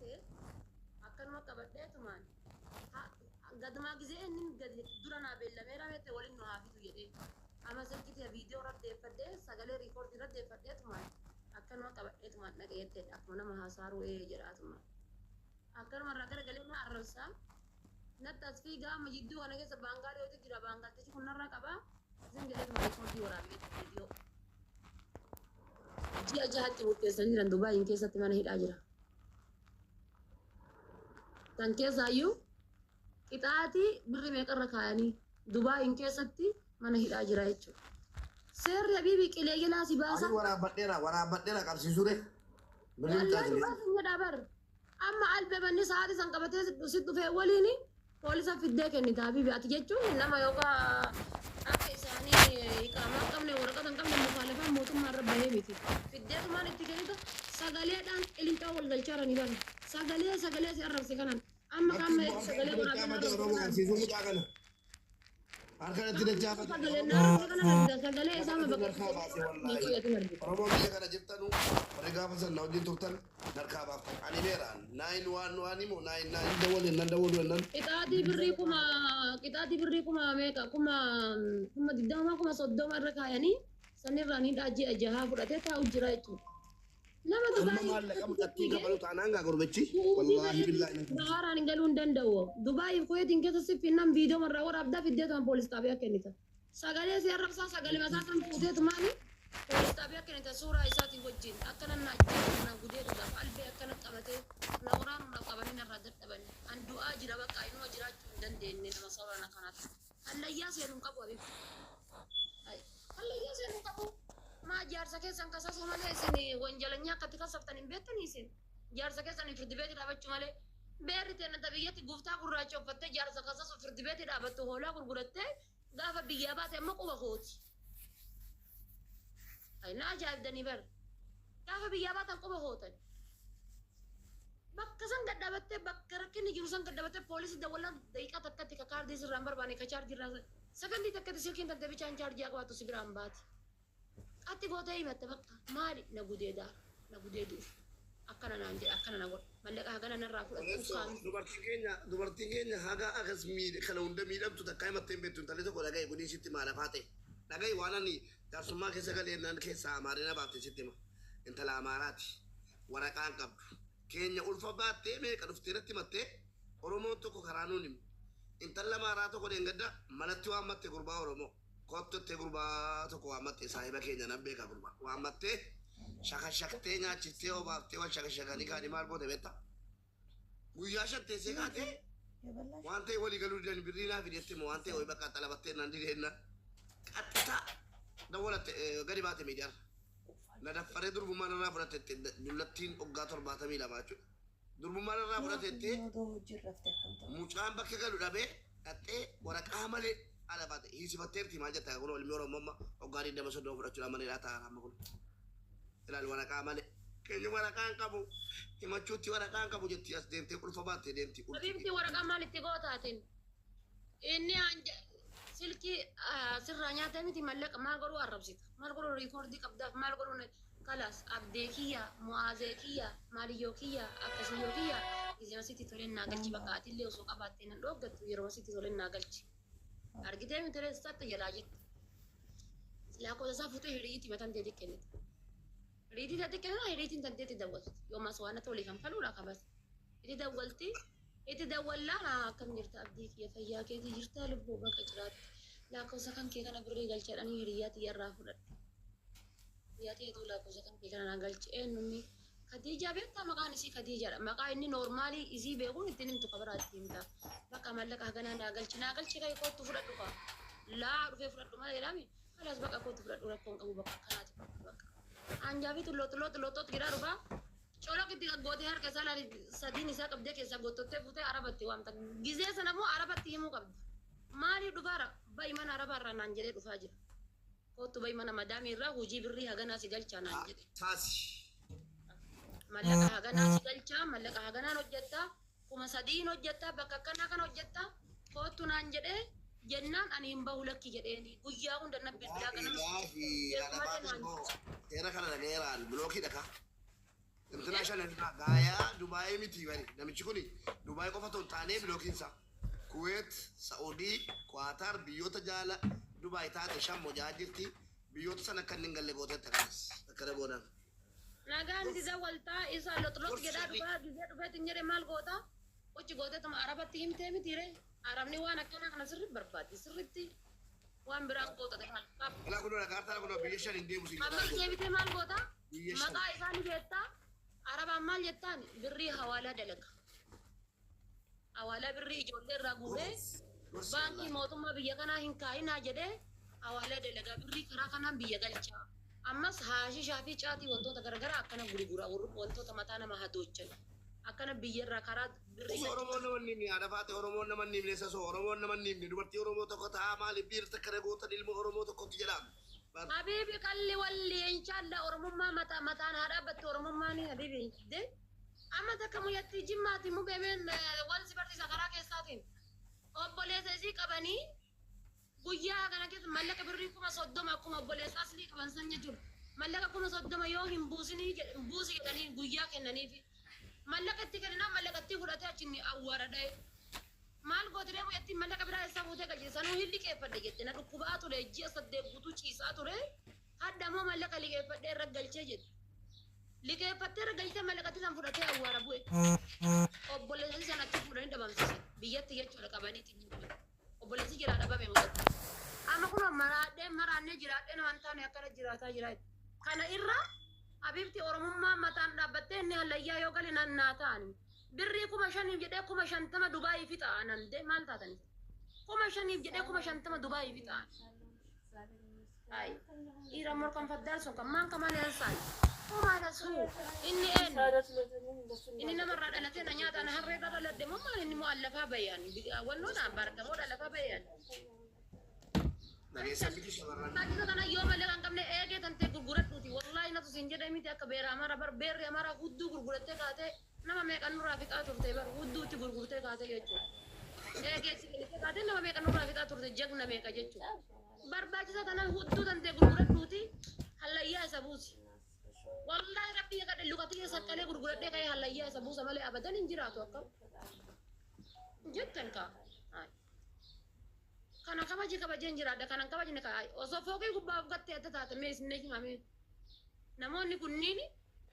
argite akkanuma qabadheetumaan قد ما جزئين قد درنا باللميرة متى ولين نهافيتو يدي أما سكتي فيديو رد فدي سجله ريكورد رد فدي تمان أكن ما قبل تمان نجيت أكمنا ما هسارو إيه جرات ما أكن مرة كده قلنا الرسا نتاس في جام يدو أنا كيس بانغالي وتي جرا بانغال تيجي كنا ركبا زين قلت ما يكون في ورا بيت فيديو جي أجهات تبوك سنين رندوبا إن كيس تمانه هيد أجرا تانكيس أيو Itaati birri meeqa irra kaayanii Dubaayin keessatti mana hidhaa jira jechuudha. Seerri habiibii qilee jalaa si baasa. Waraabadheera qabsiisure. Wallaan baasin jedhaa bar. Amma albeebanni sa'aatii san qabatee si dhufee waliin poolisa fiddee kennita habiibii ati jechuun nama yookaan akka isaanii iqaamaa qabne waraqaa hin qabne mukaalafaa mootummaa irra bahee miti. Fiddeetumaan itti kennita sagaleedhaan qilinxaa wal galchaa jiranii bari. Sagalee si arrabse kanan. Amma kan sagalee waraabaa harka itti dachaafa sagalee isaa Oromoo biyya kana jirtanu warri gaafa san na wajjin turtan darkaa baaftan ani beeraan 911 moo 99 dawwalen nan dawwalu nan qixaatii birrii kuma meeqa kuma digdama kuma soddoma irra kaayanii sanirraa ni dhaajii jahaa fudhatee taa'u jira jechuudha. Nama Dubaay maallaqa mudhattii gabalu taanaan gaa gurbichi wallaahi billaahi Baharaan galuu hin danda'u. Dubaay Kuwaitiin keessatti finnaan viidiyoo marraa waraabdaa fiddeetuma poolis xaabiyaa kennita. Sagalee si arrabsaa sagalee mataa kan fuuteetumaani poolis xaabiyaa kennita suuraa isaatiin wajjin akkana naajjee na gudeetuudhaaf albee akkana qabatee na waraanuudhaaf qabanii narraa dadhabanii an du'aa jira bakka inuma jiraachuu hin dandeenye nama soorana kanaatti. Hallayyaa seenuun qabu abeeku. Hallayyaa seenuun qabu. Ma jaarsa keessan kasaasuu malee isin wanjalanyaa akkatti kasaftanii hin beektanii isin jaarsa keessan firdi beeti dhaabachuu malee beerri teena tabiyyatti guftaa gurraacha uffattee jaarsa kasaasuu firdi beeti dhaabattu hoolaa gurgurattee gaafa biyyaa baate amma quba kooti. Na ajaa'ibdanii bar gaafa biyyaa baatan quba kootan bakka san gadhaabattee bakka rakkinni jiru san gadhaabattee poolisii dawwalaan daqiiqaa takkatti ka kaardii sirraan barbaane ka chaarjii irraa sakandii takkatti silkiin tantee bichaan chaarjii qabaattu si biraan baati. Ati gootee himatte bakka maali na gudee duuf akkana naan jedha akkana na godha mallaqa hagana narraa fudhatu dubartiin keenya haga akas kana hunda miidhamtu takkaa himattee hin beektu intalli tokko dhagaye godin sitti maalafaa ta'e dhagaye waan ani jaarsummaa keessa galeennan keessaa amaarina baafte sitti hima intala amaaraati waraqaan qabdu keenya ulfa baattee meeqa dhuftee irratti himattee oromoon tokko karaa nuun himu intala amaaraa tokko deengadda manatti waan matte gurbaa oromoo Kottote gurbaa tokko waamattee saahiba keenya nan beeka gurbaa waamattee shakashaktee nyaachiftee obaaftee wal shakashakanii kaanii maal goote beekta guyyaa shatteessee kaatee waan ta'e walii galuu didan birrii naa fideetti moo waan ta'e ho'i bakka xalabattee nan dideenna qaxxita dawwalatte gadi baate miidiyaarra na daffaree durbummaan irraa fudhatetti dullattiin hoggaa 72 jechuudha durbummaan irraa fudhatetti mucaan bakka galu dhabee dhaxxee waraqaa malee ala baate hiisifatteerti maal jettaa kun olmi oromomma hoggaa 20 fudhachuudha malee dhaataa amma kun ilaal waraqaa malee keenya waraqaan qabu himachuutti waraqaan qabu jetti as deemtee ulfa baattee deemti Bibti waraqaa maalitti gootaatiin inni silkii sirraa nyaatee miti mallaqa maal godhuu arrabsita maal godhuu riikoordii qabdaaf maal godhuu kalas abdee kiyya mu'aazee kiyya maaliyyoo kiyya akkasiyyoo kiyya izima sitti toleen naa galchi bakka atillee osoo qabaattee nan dhooggattu yeroo sitti toleen naa galchi argitee miti reessaatti jalaa jette laakota isaa fuutee hiriitti matan deetii kennite hiriitti tatti kennaa hiriittiin tanteetti dawwalti yoomas waan akka walii kan faluudha qabas itti dawwallaan akkam jirta abdii kiyya fayyaa keetii jirtaa lubbuu bakka jiraatti lakkoofsa kan kee kana birrii galchadhanii hiriyaatti yarraa fudhadhe hiriyaatti hedduu lakkoofsa kan kee kana galche eenyumni Khadija beektaa maqaan isii Khadijaadha maqaa inni noormaalii isii beekuun ittiin himtu kabaraa itti himta bakka mallaqa haganaa naa galchi ka'e kootu fudhadhu qaba laa dhufee fudhadhu malee jedhami kalas bakka kootu fudhadhu rakkoon qabu bakka akkanaati bakka anjaa fi tullootti giraa dhufaa Colok itti gootee harka isaa laali sadiin isaa qabdee keessa gootottee fuutee arabatti waamta gizee sana immoo arabatti himuu qabdi maaliif dhufaara ba'i mana arabaa irraa naan jedhee dhufaa jira kootu ba'i mana madaamii irraa hojii birrii haganaa si galchaa naan jedhe mallaqa haganaa si galchaa mallaqa haganaan hojjettaa kuma sadiin hojjettaa bakka akkanaa kan hojjettaa kootu naan jedhee jennaan ani hin bahu lakki jedheeni guyyaa hunda na bilbilaa kana seera kana dhagayeeraan bilookii dhakaa international gaya Dubai miti bari namichi kuni Dubai qofa ton taane blokinsa Kuwait Saudi Qatar biyyoota jaala Dubai taate shammo jaajirti biyyoota sana kanneen galle gootetti kanas akkana goodan nagaan dida waltaa isa lotrot jedha dhufa tinjere maal goota uchi gootetuma arabatti himtee mitire arabni waan akkana kana sirri barbaadi sirritti waan biraan goota kan qab ila kuno kaartaa kuno biyya shan indee musi amma jeebite maal goota maqaa isaanii beektaa arabaan maal jettaan birrii hawaalaa dalaga hawaalaa birrii ijoollee irraa guuree baankii mootummaa biyya kanaa hin kaayinaa jedhee hawaalaa dalagaa birrii karaa kanaan biyya galchaa ammas haashishaa fi caatii wantoota garagaraa akkana gurgura wantoota mataa nama hadoochan akkana biyyarraa karaa birrii Oromoon nama nimni haadha faate Oromoon nama nimni sasoo Oromoon nama nimni dubartii Oromoo tokko ta'a maali biirta kare goota ilmoo Oromoo tokkotti jedhama Habibi kalli walli inshallah Oromummaa mataan haadha batte Oromummaa ni Habibi de amma takka muyyatti jimmaati mu beemeen wansi barsiisa karaa keessaatiin obboleessa isii qabanii guyyaa kana keessa mallaqa birrii 30 akkuma obboleessa asli qaban san jechuudha mallaqa 30 yoo hin buusi jedhanii guyyaa kennaniif mallaqatti kenninaa mallaqatti fudhatee achinni awwaara dha'e maal gootiree muyyatti mallaqa biraa isaa fuutee qajeelsanuu hin liqeeffadhe jette na dhukkubaa ture ji'a 8 guutuu ciisaa ture hadda ammoo mallaqa liqeeffadhee irra galchee jette liqeeffattee irra galchee mallaqatti san fudhatee awwaara bu'e obboleessi sanatti fuudhanii dhabamsiisan biyyatti jechuudha qabaniitiin obboleessi jiraa dhabame muudatti amma kun maraannee jiraadhee waan taane akkana jiraataa jira kana irra Habibti Oromummaa mataan dhaabbattee inni hallayyaa yoo gale naa ta'ani birrii 5,000 jedhee 50 Dubaayii fi ta'anan de maal taatani 5,000 jedhee 50 Dubaayii fi ta'an ay ira morkan faddal son kan man kaman yansai maala su inni namarraa dhalatee na nyaata na harree dhaladde moo maal inni mu'allafaa bayaan walloodhaan baratamoo dhalataa bayaan Tajaajila kana yoo malee kan qabne eegee tantee gurguradhuuti wallahi natu siin jedhee miti akka beera amara beerri amara hudduu gurgurattee kaatee nama meeqan nurraa fixaa turte bar hudduutti gurgurtee kaatee jechuudha eegee si galtee kaatee nama meeqan nurraa fixaa turte jagna meeqa jechuudha barbaachisa kana hudduu tantee gurguradhuuti hallayyaa isa buusi wallahi rabbi kadhe lukatii saqqalee gurguradhee ka'ee hallayyaa isa buusa malee abadan hin jiraatu akka jettan kaa kana kabajeen jiraadha kanan kabajne ka osoo fooqii gubbaaf gattee adda taate mee isin himame namoonni kunniin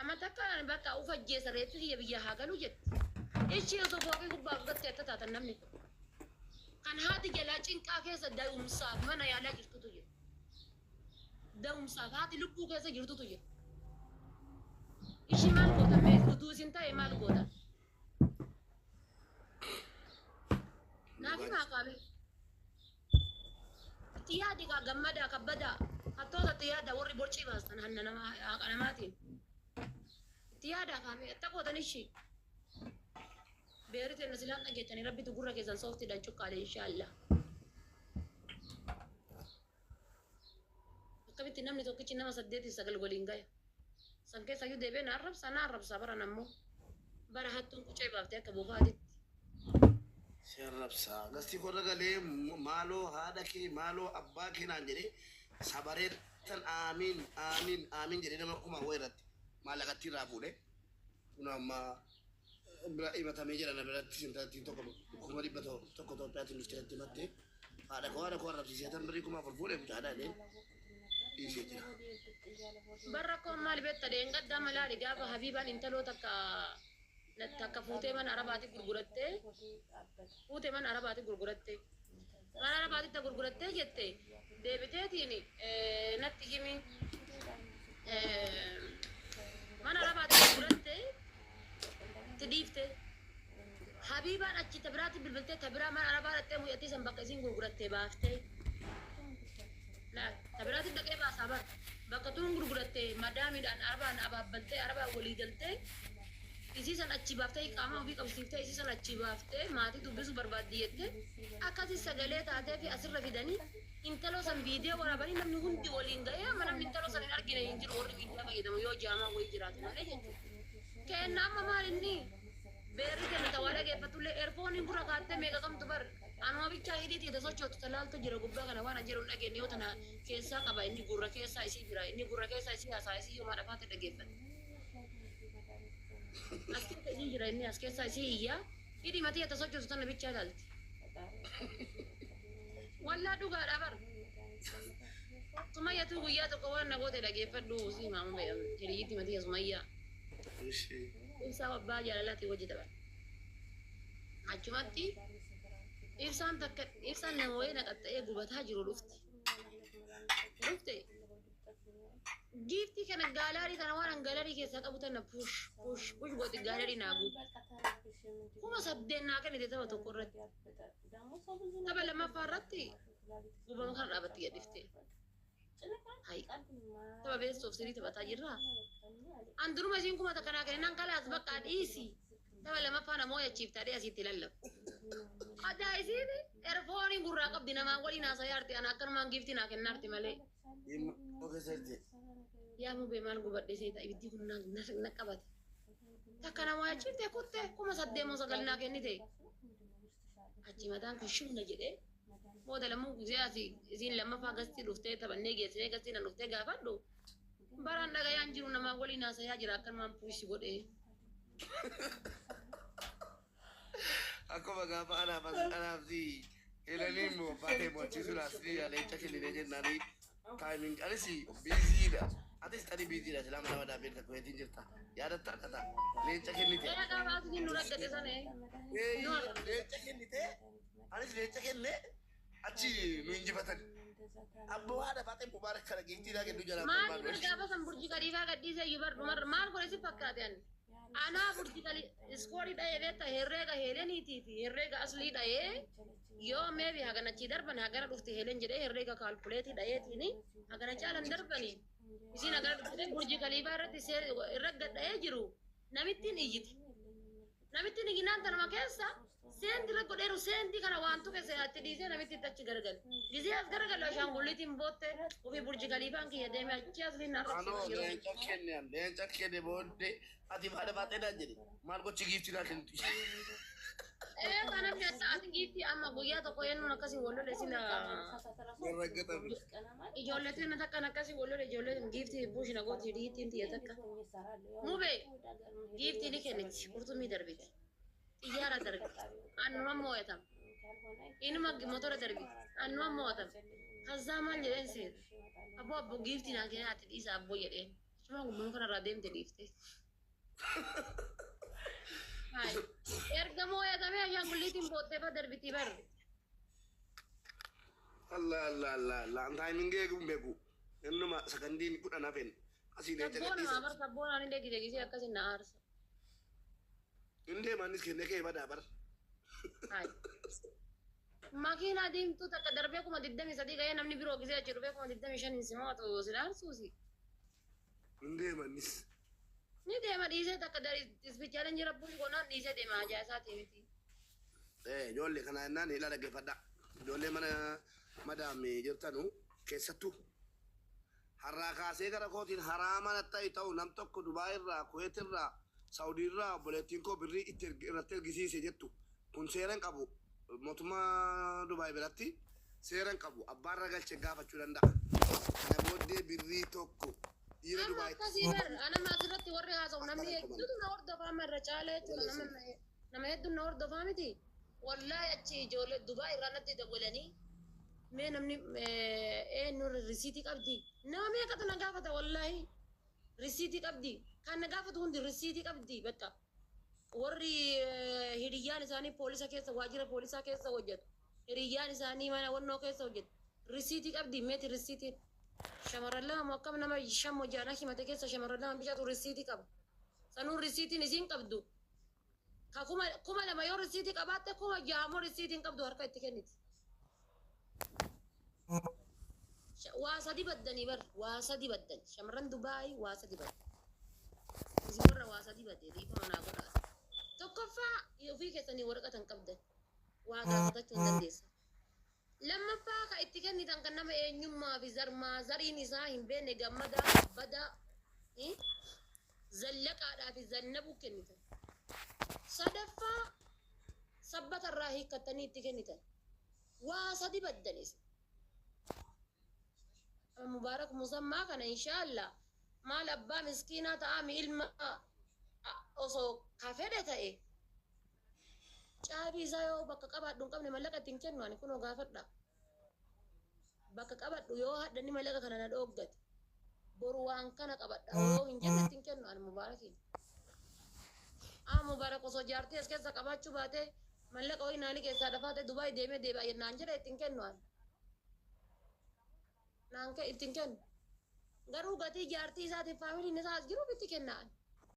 amma takka bakka ufajjeessa reetu biyya haa galu jette ichi osoo fooqii gubbaaf gattee adda taate namni kan haati jalaa cinqaa keessa da'umsaaf mana yaalaa jirtutu jira da'umsaaf haati lubbuu keessa jirtutu jira ishi maal goota mee utuu isin ta'e maal goota naafi maaqaame tiyaadi ka gammada kabbada hattoota tiyaada warri borcii baastan hanna namaatiin tiyaada kaame attaqootan ishi beeriteen asilaan dhageettanii rabbitu gurra keessan sooftiidhaan cuqqaale inshaallah akkamitti namni tokkichi nama 8-9 waliin gaya san keessayyuu deebee na arrabsa baran ammoo bara hattuun qucee baaftee akka buufaatitti Sirrabsa gasti korra galee maaloo haadha kee maaloo abbaa kee naan jedhee sabareetan aamin jedhee nama kuma irratti maallaqatti irraa fuudhee kun amma bira himatamee jedhana biratti sintaatti tokko 100 tokko Itoophiyaatiin dhuftee himattee haadha koo arrabsiisee tan birrii 4,000 fuudhee mucaadhaa dhee dhiisee jira. Barra koo maal beekta deengaddaa malaa gaafa Habiibaan intaloo takka fuutee mana arabaatti gurgurattee mana arabaatti gurgurattee jette deebiteetiin natti himi mana arabaatti gurgurattee tidhiifte Habiibaan achi tabiraatti bilbiltee tabiraa mana arabaa dhattee mu'attii san bakka isiin gurgurattee baaftee tabiraatti dhaqee baasaa bakka tuun gurgurattee madaamiidhaan arabaan abaabbaltee arabaan walii galtee isiisan achi baaftee qaama ofii qabsiiftee isiisan achi baaftee maatii dubbisu barbaaddi jettee akkasii sagalee taatee fi asirra fidanii intaloo san viidiyoo waraabanii namni hundi waliin ga'ee amma namni intaloo san hin argine hin jiru warri viidiyoo fayyadamu yoo jaamaa wayii jiraatu malee jechuudha. Kenna amma maal inni beerri kenna tawaa dhageeffatullee eerfooniin gurra kaattee meeqa qabdu bar anuma bichaa hidhiitii isa sochootu talaaltu jira gubbaa kana waan jedhu dhageenye yoo tana keessaa qaba inni gurra keessaa isii jira inni gurra keessaa isii haasaa isii yoo maadhafaate dhageeffate. Askeessa isin jira inni askeessa isii iyyaa. Hidhi matii ata sochootu tana bichaa ilaalti. Wallaa dhugaadha bar. Sumayyatu guyyaa tokko waan na goote dhageeffadhu si maama hiriyyatti matii Sumayyaa. Ibsaa abbaa jaalalaatti hojii taphata. Achumatti ibsaan nama wayii naqaxxa'ee gubataa jiru dhufti. Dhufte giiftii kana gaalarii kana waan gaalarii keessaa qabu tana push gooti gaalarii naa guutu. Kuma sabdeen naa kennite tapha tokko irratti. Tapha lammaffaa irratti gubama kana dhaabatti gadhiifte. Hayi tapha beestoof sirii taphataa jirraa. An duruma isiin kuma takkanaa kennan kalaas bakka dhiisi. Tapha lammaffaa namoo yachiiftaadhee asitti lallabu. Addaa isiin erfoonii gurraa qabdi namaa waliin haasaa yaarti ana akkanumaan giiftii naa kennaarti malee. Yaa mubee maal gubadhe seeta ibiddi kun na qabate. Takka namoo yachiifte kutte kuma 8 naa kennite. Achi mataan kun shimna jedhee booda lammuu guzee asii isiin lammaffaa gastii dhuftee taphannee geessinee gastii na dhuftee gaafadhu. Baraan dhagayaan jiru namaa waliin haasayaa jira akkanumaan puushi godhee. Akkuma gaafa anaaf si helanii immoo baatee mo'achiisuudhaaf si leenca kennitee jennaanii taayimin anis biiziidha. Atis tani biiziidha silaama nama daabee takka weetiin jirta. Yaadattaa dhata leenca kennite. Eegaa baasii nu raggate sanee. Leenca kennite anis leenca kenne achi nu injifatan. Abbo haadha baatee mubaarak kana geettiidhaa kennu jala. Maali bir gaafa san burji kadiifaa gadhiisee iyyuu bar maal godhe si fakkaate ani. Anaa burji kali iskoolii dhahee beekta herreega heeleniitii fi herreega aslii dhahee yoo meebi hagana achii darban hagana dhufte heelen jedhee herreega kaalkuleetii dhaheetiini hagana caalan darbanii isiin hagana dhufte burji kaliifaa irratti irra gadha'ee jiru namittiin iyyiti. Namittiin iyyinnaan tanuma keessa seenti irra godheeru seenti kana waantu keessa atti dhiisee namitti achi gargal. Gizee as gargal ashaangulliitiin bootte ofii burji kaliifaan kiyya deeme achi asliin narra. Leenca kenne booddee ati baadha baatedhaa jedhe maal gochi giiftii naa kennitu. Kanamni adda ati giiftii amma guyyaa tokko yennuun akkasii wallole sila. Ijoolleetiin na takkan akkasii wallole ijoolleen giiftii buushina gooti dhiittiin tiyya takka. Mubee giiftii ni kenniti qurxummii darbiti. Xiyyaara darbiti. Annuma moo'atam. Inuma motora darbiti. Annuma moo'atam. Hazaa maal jedheen seeta. Abbo giiftii naa kenna ati dhiisa abbo jedheen. Cuma gummaa kanarraa deemte dhiifte. Ergamoo eegamee ashaangulliitiin boottee fa darbitii bar. Allah taayimingee eeguun beeku. Innuma sagandiin kudhan hafeen asii leenca gadhiisa. Sabboon bar sabboon ani deegisee akkasiin na aarsa. Indee maanis kennee kee badaa bar. Makiinaa diimtuu takka darbee kuma 23 gahee namni biroo gisee achi dhufee kuma 25 simootu si dhaarsuusi. Indee maanis. Ni deema dhiisee takka isbichaaleen jira bulli konaan dhiisee deema ajaa isaati miti. Ijoollee kana jennaan ila dhaggeeffadha. Ijoollee mana madaamee jirtanu keessattuu har'aa kaasee gara kootiin haraama natti ta'u nam tokko Dubaay irraa, Kuwait irraa, Saawudii irraa obboleettiin koo birrii irratti ergisiise jettu. Kun seeran qabu mootummaa Dubaay biratti seeran qabu abbaan ragalchee gaafachuu danda'a. Kana booddee birrii tokko. Amma akkasii bar anama asirratti warri haasa'u namni hedduutu na hordofaa irra caalee jechuudha nama hedduun na hordofaa miti. Wallaahi achi ijoollee Dubaay irraa natti dabalanii mee namni eenyu risiitii qabdi. Nama meeqatu na gaafata wallaahi risiitii qabdi. Kan na gaafatu hundi risiitii qabdi bakka. Warri hiriyyaan isaanii poolisa keessa waajjira poolisaa keessa hojjetu. Hiriyyaan isaanii mana wannoo keessa hojjetu. Risiitii qabdi meeti risiitiin. Shamarran lama akkam nama shammo jaana himate keessa shamarran lama bishaatu risiitii qaba. Sanuun risiitiin isiin qabdu. Ka kuma lama yoo risiitii qabaatte kuma jaamoo risiitiin qabdu harka itti kenniti. Waa sadi baddanii bar waa sadi baddan shamarran Dubaay waa sadi baddan. Isin warra waa sadi badde dhiifa manaa godhaa. Tokkoffaa ofii keessanii waraqatan qabdan waa gaafatachuu hin dandeessan. Lammaffaa ka itti kennitan kan nama eenyummaa fi zariin isaa hin beekne gammadaa badaa zallaqaadhaa fi zannabuu kennitan. Sadaffaa sabbatarraa hiikkattanii itti kennitan. Waa sadi baddanis. Mubaarak musammaa kana inshaallah maal abbaa miskiinaa ta'aa mi ilma osoo kafedhe ta'e caabii isaa yoo bakka qabaadhu hin qabne mallaqa ittiin kennu ani kunoo gaafadha. Bakka qabadhu yoo hadhanni mallaqa kana na dhooggate boru waan kana qabadha yoo hin jenne ittiin kennu ani mubaarakiin. Mubaarak osoo jaartii as keessa qabaachuu baate mallaqa ho'i naanii keessaa dafaate Dubaay deemee deebi'a naan jedhe ittiin kennu ani. Naan ittiin kennu. Garuu gatii jaartii isaatiif faamiliin isaa as jiruuf itti kennaan.